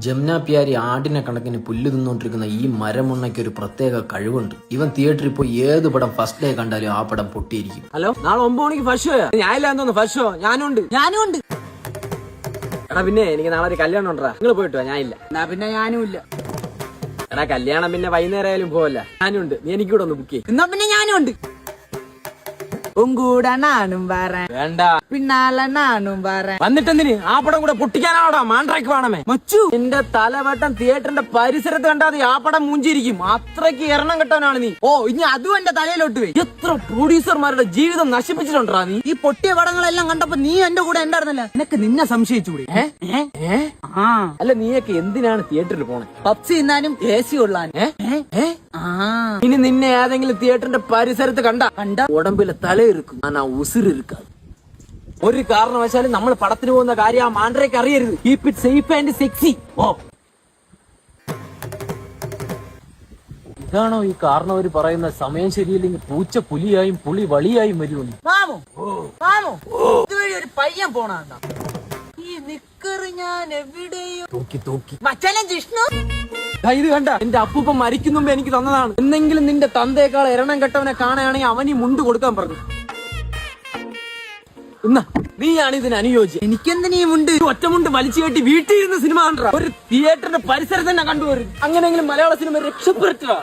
ജമുന പ്യാരി ആടിനെ കണക്കിന് പുല്ല് തിന്നുകൊണ്ടിരിക്കുന്ന ഈ മരമുണ്ണയ്ക്ക് ഒരു പ്രത്യേക കഴിവുണ്ട്. ഇവൻ തിയേറ്ററിൽ പോയി ഏത് പടം ഫസ്റ്റ് ഡേ കണ്ടാലും ആ പടം പൊട്ടിയിരിക്കും. ഹലോ, നാളെ 9 മണിക്ക് ഫസ്റ്റ് ഷോയാ? ഞാനില്ലാന്ന് തോന്നുന്നു. ഫസ്റ്റ് ഷോ ഞാനും ഉണ്ട്. എടാ പിന്നെ എനിക്ക് നാളെ ഒരു കല്യാണം ഉണ്ടാ, നിങ്ങൾ പോയിട്ട് വാ. ഞാനില്ല. എന്നാ പിന്നെ ഞാനും ഇല്ല. എടാ കല്യാണം പിന്നെ വൈകുന്നേരം ആയാലും പോവല്ല. ഞാനും ഉണ്ട്. നീ എനിക്ക് കൂടെ ഒന്ന് ബുക്ക് ചെയ്യും. എന്നാ പിന്നെ ഞാനും ഉണ്ട്. ഉങ്കൂടെ നാനും വരാൻ, വേണ്ട. പിന്നാലെ നാനും വരാൻ. വന്നിട്ടെന്തിന്? ആ പടം കൂടെ പൊട്ടിക്കാനാണോടാ? മാൻട്രാക്ക് വേണമേ മച്ചു. എന്റെ തലവട്ടം തിയേറ്ററിന്റെ പരിസരത്ത് കണ്ടാൽ ആ പടം മൂഞ്ചിരിക്കും. അത്രയ്ക്ക് എണ്ണം കെട്ടാനാണ് നീ. ഓ, ഇനി അതും എന്റെ തലയിലോട്ട് പോയി. എത്ര പ്രൊഡ്യൂസർമാരുടെ ജീവിതം നശിപ്പിച്ചിട്ടുണ്ടാ നീ. ഈ പൊട്ടിയ പടങ്ങളെല്ലാം കണ്ടപ്പോ നീ എന്റെ കൂടെ ഉണ്ടായിരുന്നല്ലോ. നിനക്ക് നിന്നെ സംശയിച്ചുകൂടി? അല്ല, നീയൊക്കെ എന്തിനാണ് തിയേറ്ററിൽ പോണേ? പപ്സി തിന്നാനും AC കൊള്ളാൻ. ഇനി നിന്നെ ഏതെങ്കിലും തിയേറ്ററിന്റെ പരിസരത്ത് കണ്ട ഉടമ്പിലെ തലയിരിക്കും, ഉസിർ ഇരിക്കാതെ. ഒരു കാരണവശാലും നമ്മൾ പടത്തിന് പോകുന്ന കാര്യം ആ മാൻഡ്രയ്ക്ക് അറിയരുത്. Keep it safe and sexy. ഓ, ഇതാണോ ഈ കാരണവര് പറയുന്ന സമയം ശരിയില്ലെങ്കിൽ പൂച്ച പുലിയായും പുളി വളിയായും വരുമെന്ന്? മാമു ഇതുവഴി ഒരു പയ്യൻ പോണണ്ട. ഈ നിക്കറ് ഞാൻ എവിടെയോ തൂക്കി മച്ചാനെ ജിഷ്ണു. ഇത് കണ്ട, എന്റെ അപ്പൂപ്പൻ മരിക്കും മുമ്പ് എനിക്ക് തന്നതാണ്. എന്തെങ്കിലും നിന്റെ തന്തയേക്കാൾ എരണം കെട്ടവനെ കാണുകയാണെങ്കിൽ അവൻ ഈ മുണ്ട് കൊടുക്കാൻ പറഞ്ഞു. എന്നാ നീയാണ് ഇതിന് അനുയോജ്യം. എനിക്കെന്തിനീമുണ്ട്? ഒറ്റമുണ്ട് വലിച്ചു കെട്ടി വീട്ടിൽ ഇരുന്ന് സിനിമ കണ്ട ഒരു തിയേറ്ററിന്റെ പരിസരത്ത് തന്നെ കണ്ടുവരും. അങ്ങനെയെങ്കിലും മലയാള സിനിമ രക്ഷപ്പെടുത്തുക.